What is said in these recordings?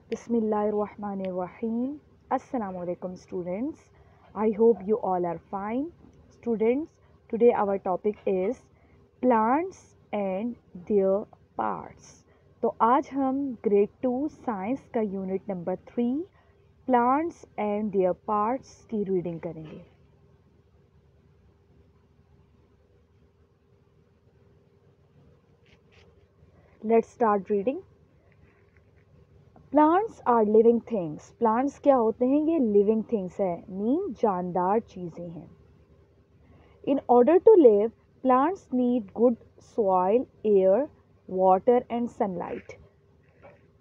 Bismillahirrahmanirrahim. Assalamu alaikum students. I hope you all are fine. Students, today our topic is plants and their parts. तो आज हम grade 2 science का unit number 3 plants and their parts की reading करेंगे. Let's start reading. Plants are living things. Plants क्या होते हैं? ये लिविंग थिंग्स है, मीन जानदार चीज़ें हैं. In order to live plants need good soil, air, water and sunlight.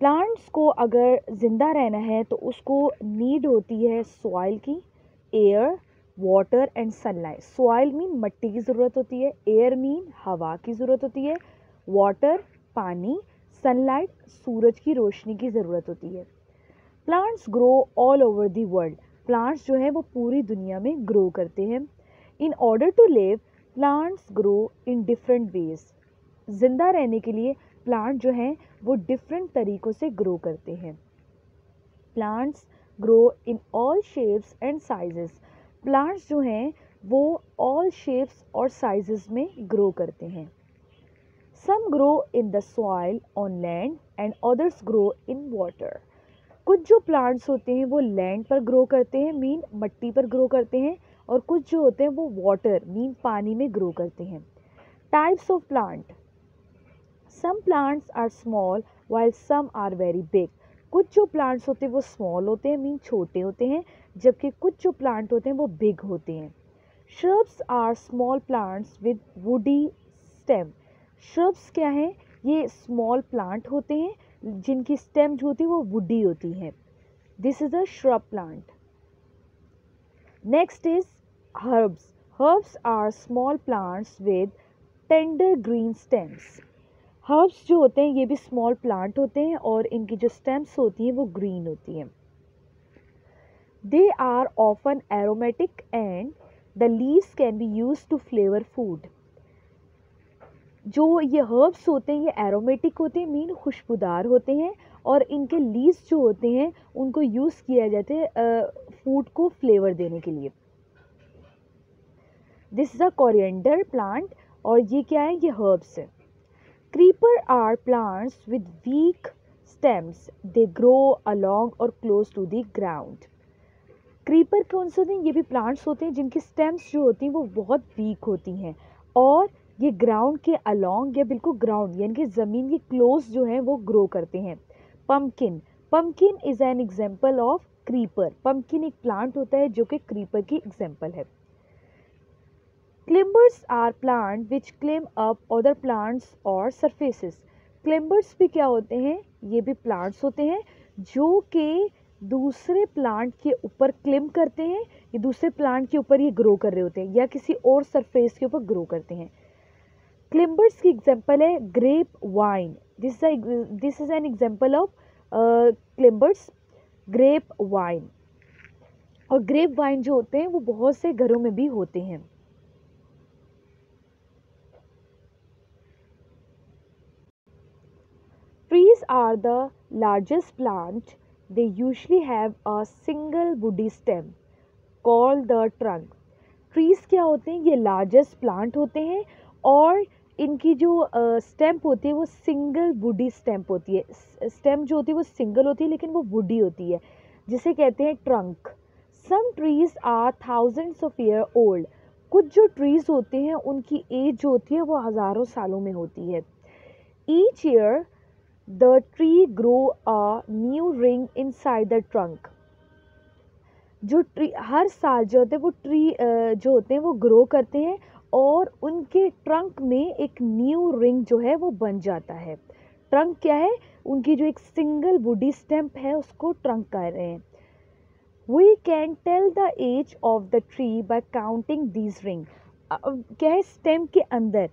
Plants को अगर ज़िंदा रहना है तो उसको नीड होती है सॉइल की, air, water and sunlight. Soil mean मट्टी की ज़रूरत होती है, एयर मीन हवा की ज़रूरत होती है, वाटर पानी, सनलाइट सूरज की रोशनी की ज़रूरत होती है. Plants grow all over the world. Plants जो है वो पूरी दुनिया में ग्रो करते हैं. In order to live plants grow in different ways. जिंदा रहने के लिए प्लांट जो हैं वो डिफरेंट तरीक़ों से ग्रो करते हैं. Plants grow in all shapes and sizes. Plants जो हैं वो ऑल शेप्स और साइजेस में ग्रो करते हैं. Some grow in the soil on land and others grow in water. कुछ जो प्लांट्स होते हैं वो लैंड पर ग्रो करते हैं, मीन मट्टी पर ग्रो करते हैं, और कुछ जो होते हैं वो वाटर मीन पानी में ग्रो करते हैं. Types of plant. Some plants are small while some are very big. कुछ जो प्लांट्स होते हैं वो स्मॉल होते हैं, मीन छोटे होते हैं, जबकि कुछ जो प्लांट होते हैं वो बिग होते हैं. Shrubs are small plants with woody stem. Shrubs क्या हैं? ये स्मॉल प्लांट होते हैं जिनकी स्टेम जो होती है वो वुडी होती है. This is a shrub plant. Next is herbs. Herbs are small plants with tender green stems. Herbs जो होते हैं ये भी स्मॉल प्लांट होते हैं और इनकी जो स्टेम्स होती हैं वो ग्रीन होती हैं. They are often aromatic and the leaves can be used to flavour food. जो ये हर्ब्स होते हैं ये एरोमेटिक होते हैं, मीन खुशबूदार होते हैं, और इनके लीव्स जो होते हैं उनको यूज़ किया जाता है फूड को फ्लेवर देने के लिए. This is a coriander plant, और ये क्या है? ये हर्ब्स है. Creeper are plants with weak stems. They grow along or close to the ground. Creeper कौन से होते हैं? ये भी प्लांट्स होते हैं जिनकी स्टेम्स जो होती हैं वो बहुत वीक होती हैं और ये ग्राउंड के अलोंग या बिल्कुल ग्राउंड यानी कि ज़मीन के क्लोज जो है वो ग्रो करते हैं. Pumpkin. Pumpkin is an example of creeper. Pumpkin एक प्लांट होता है जो कि क्रीपर की एग्जाम्पल है. Climbers are plant which climb up other plants or surfaces. Climbers भी क्या होते हैं? ये भी प्लांट्स होते हैं जो कि दूसरे प्लांट के ऊपर क्लिम करते हैं, ये दूसरे प्लांट के ऊपर ये ग्रो कर रहे होते हैं या किसी और सरफेस के ऊपर ग्रो करते हैं. क्लिम्बर्स की एग्जाम्पल है grape vine. This is an example of climbers, grape vine. और ग्रेप वाइन जो होते हैं वो बहुत से घरों में भी होते हैं. Trees are the largest plant. They usually have a single woody stem called the trunk. Trees क्या होते हैं? ये लार्जेस्ट प्लांट होते हैं और इनकी जो स्टेम्प होती है वो सिंगल वुडी स्टेम्प होती है. स्टेम जो होती है वो सिंगल होती है लेकिन वो वुडी होती है, जिसे कहते हैं trunk. Some trees are thousands of year old. कुछ जो ट्रीज होते हैं उनकी एज जो होती है वो हज़ारों सालों में होती है. Each year the tree grow a new ring inside the trunk. जो ट्री हर साल जो होते हैं वो ट्री जो होते हैं वो ग्रो करते हैं और उनके ट्रंक में एक न्यू रिंग जो है वो बन जाता है. ट्रंक क्या है? उनकी जो एक सिंगल वुडी स्टेम्प है उसको ट्रंक कह रहे हैं. We can tell the age of the tree by counting these ring. क्या है? स्टेम के अंदर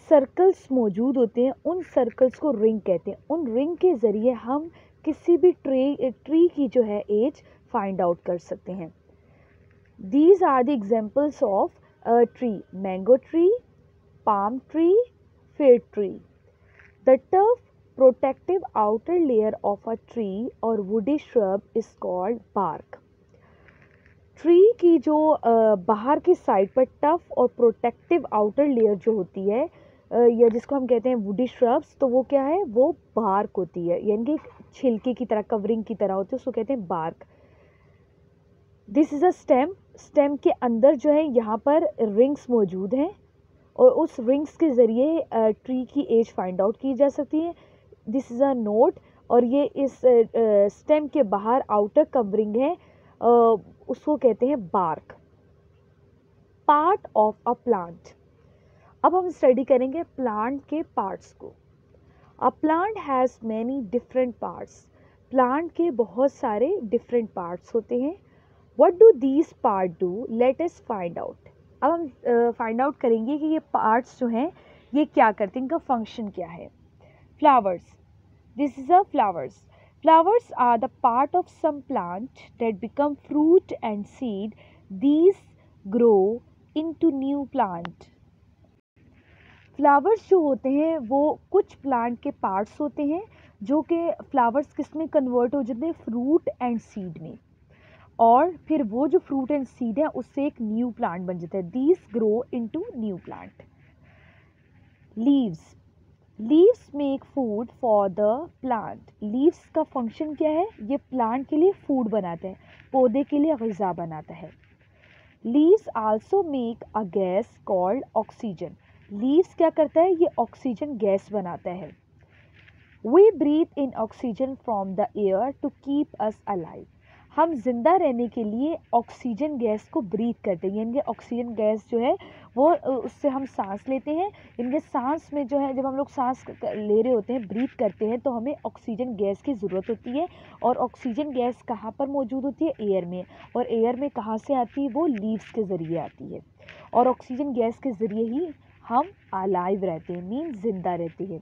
सर्कल्स मौजूद होते हैं, उन सर्कल्स को रिंग कहते हैं. उन रिंग के ज़रिए हम किसी भी ट्री की जो है एज फाइंड आउट कर सकते हैं. These are the examples of a tree: mango tree, palm tree, fir tree. The tough protective outer layer of a tree or woody shrub is called bark. Tree की जो बाहर की side पर tough और protective outer layer जो होती है या जिसको हम कहते हैं वुडी श्रब्स, तो वो क्या है, वो बार्क होती है, यानी कि छिलके की तरह, कवरिंग की तरह होती है, उसको कहते हैं bark. This is a stem. Stem के अंदर जो है यहाँ पर रिंग्स मौजूद हैं और उस रिंग्स के ज़रिए ट्री की एज फाइंड आउट की जा सकती है। दिस इज़ अ नोट, और ये इस स्टेम के बाहर आउटर कवरिंग है, उसको कहते हैं bark. Part of a plant. अब हम स्टडी करेंगे प्लांट के पार्ट्स को। A plant has many different parts. Plant के बहुत सारे डिफरेंट पार्ट्स होते हैं। What do these part do, let us find out. अब हम फाइंड आउट करेंगे कि ये पार्ट्स जो हैं ये क्या करते हैं, इनका फंक्शन क्या है। Flowers. This is a flowers. Flowers are the part of some plant that become fruit and seed. These grow into new plant. Flowers जो होते हैं वो कुछ प्लांट के पार्ट्स होते हैं जो कि फ्लावर्स किस में कन्वर्ट हो जाते हैं, फ्रूट एंड सीड में, और फिर वो जो फ्रूट एंड सीड है उससे एक न्यू प्लांट बन जाता है। These grow into new plant. Leaves. Leaves make food for the plant. Leaves का फंक्शन क्या है, ये प्लांट के लिए फूड बनाते हैं, पौधे के लिए ग़िज़ा बनाता है। Leaves also make a gas called oxygen. Leaves क्या करता है, ये ऑक्सीजन गैस बनाता है। We breathe in oxygen from the air to keep us alive. हम जिंदा रहने के लिए ऑक्सीजन गैस को ब्रीथ करते हैं, यानी कि ऑक्सीजन गैस जो है वो उससे हम सांस लेते हैं। इनके सांस में जो है, जब हम लोग सांस ले रहे होते हैं, ब्रीथ करते हैं, तो हमें ऑक्सीजन गैस की ज़रूरत होती है। और ऑक्सीजन गैस कहाँ पर मौजूद होती है, एयर में। और एयर में कहाँ से आती है, वो लीव्स के ज़रिए आती है। और ऑक्सीजन गैस के ज़रिए ही हम अलाइव रहते हैं, मीन जिंदा रहते हैं।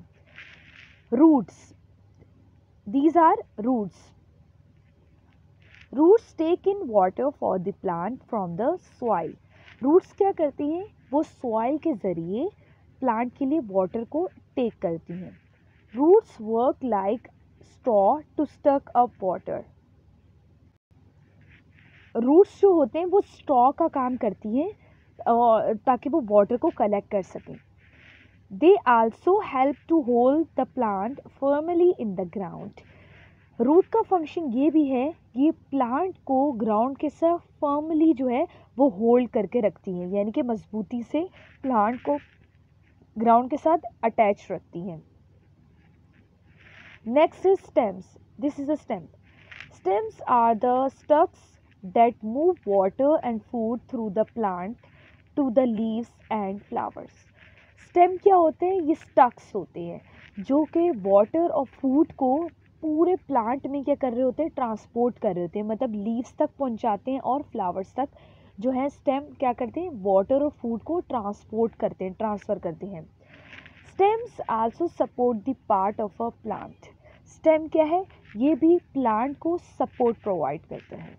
Roots. These are roots. Roots take in water for the plant from the soil. Roots क्या करती हैं, वो सॉइल के ज़रिए प्लांट के लिए वाटर को टेक करती हैं। Roots work like straw to stuck up water. Roots जो होते हैं वो स्ट्रॉ का काम करती हैं ताकि वो वाटर को कलेक्ट कर सकें। They also help to hold the plant firmly in the ground. Root का फंक्शन ये भी है, ये प्लांट को ग्राउंड के साथ फर्मली जो है वो होल्ड करके रखती हैं, यानी कि मजबूती से प्लांट को ग्राउंड के साथ अटैच रखती हैं। Next is stems. This is a stem. Stems are the stalks that move water and food through the plant to the leaves and flowers. Stem क्या होते हैं, ये स्टक्स होते हैं जो कि वाटर और फूड को पूरे प्लांट में क्या कर रहे होते हैं, ट्रांसपोर्ट कर रहे होते हैं, मतलब लीव्स तक पहुंचाते हैं और फ्लावर्स तक जो है स्टेम क्या करते हैं, वाटर और फूड को ट्रांसपोर्ट करते हैं, ट्रांसफ़र करते हैं। Stems also support the part of a plant. Stem क्या है, ये भी प्लांट को सपोर्ट प्रोवाइड करते हैं।